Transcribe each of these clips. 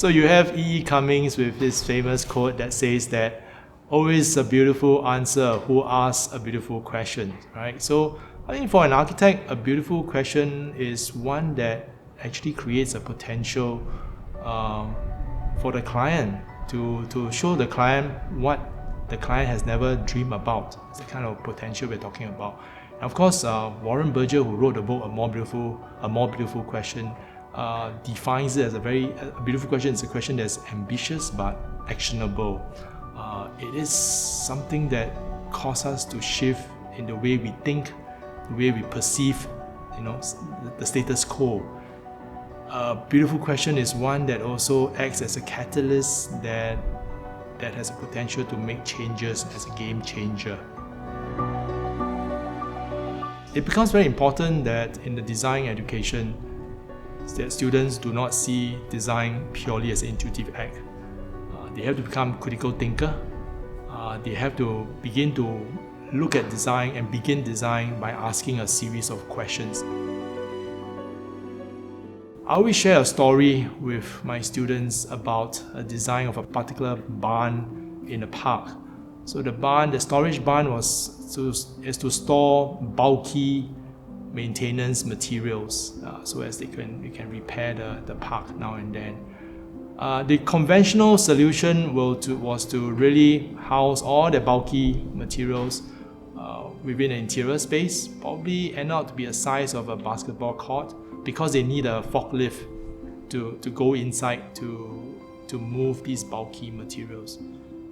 So you have E.E. Cummings with his famous quote that says that always a beautiful answer who asks a beautiful question, right? So I think for an architect, a beautiful question is one that actually creates a potential for the client to show the client what the client has never dreamed about. It's the kind of potential we're talking about. And of course, Warren Berger, who wrote the book A More Beautiful Question, defines it as a beautiful question. It's a question that's ambitious but actionable. It is something that causes us to shift in the way we think, the way we perceive, the status quo. A beautiful question is one that also acts as a catalyst that has a potential to make changes, as a game changer. It becomes very important that in the design education, that students do not see design purely as an intuitive act. They have to become critical thinker. They have to begin to look at design and begin design by asking a series of questions. I always share a story with my students about a design of a particular barn in a park. So the storage barn is to store bulky maintenance materials, so as we can repair the park now and then. The conventional solution was to really house all the bulky materials within an interior space, probably end out to be a size of a basketball court, because they need a forklift to go inside to move these bulky materials.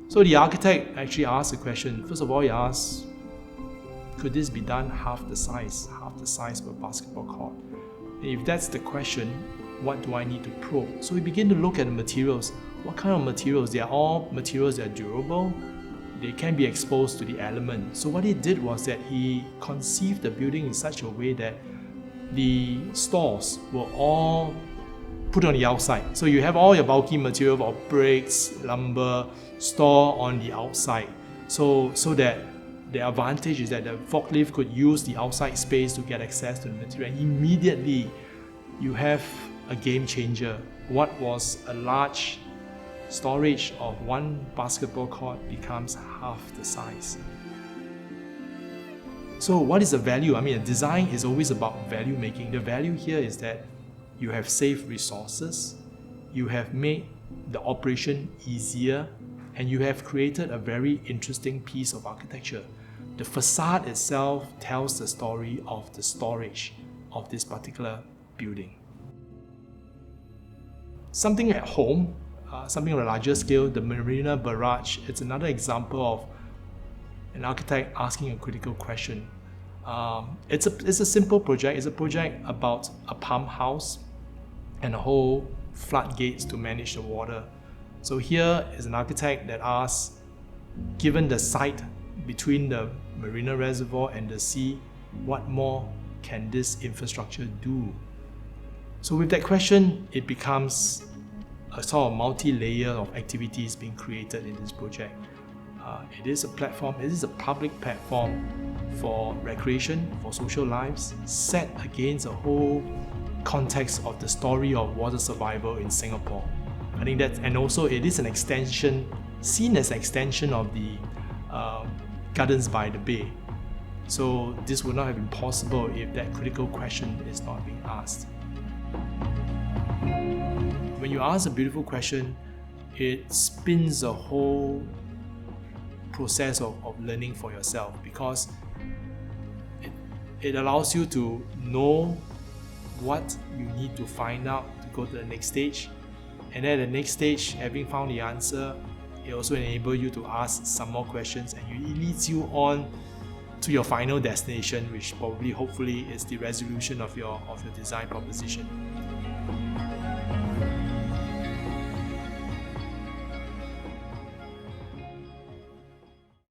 So the architect actually asked the question. First of all, he asked, could this be done half the size of a basketball court? And if that's the question, what do I need to probe? So we begin to look at the materials. What kind of materials? They are all materials that are durable. They can be exposed to the element. So what he did was that he conceived the building in such a way that the stores were all put on the outside. So you have all your bulky material of bricks, lumber, store on the outside. So that the advantage is that the forklift could use the outside space to get access to the material. And immediately you have a game changer. What was a large storage of one basketball court becomes half the size. So what is the value? I mean, design is always about value making. The value here is that you have saved resources, you have made the operation easier, and you have created a very interesting piece of architecture. The facade itself tells the story of the storage of this particular building. Something at home, something on a larger scale, the Marina Barrage, it's another example of an architect asking a critical question. It's a simple project. It's a project about a pump house and a whole floodgates to manage the water. So here is an architect that asks, given the site between the marina reservoir and the sea, what more can this infrastructure do? So with that question, it becomes a sort of multi-layer of activities being created in this project. It is a platform, it is a public platform for recreation, for social lives, set against a whole context of the story of water survival in Singapore. I think that, and also it is an extension, seen as an extension of the Gardens by the Bay. So this would not have been possible if that critical question is not being asked. When you ask a beautiful question, it spins a whole process of learning for yourself, because it allows you to know what you need to find out to go to the next stage. And at the next stage, having found the answer, it also enables you to ask some more questions, and it leads you on to your final destination, which probably, hopefully, is the resolution of your design proposition.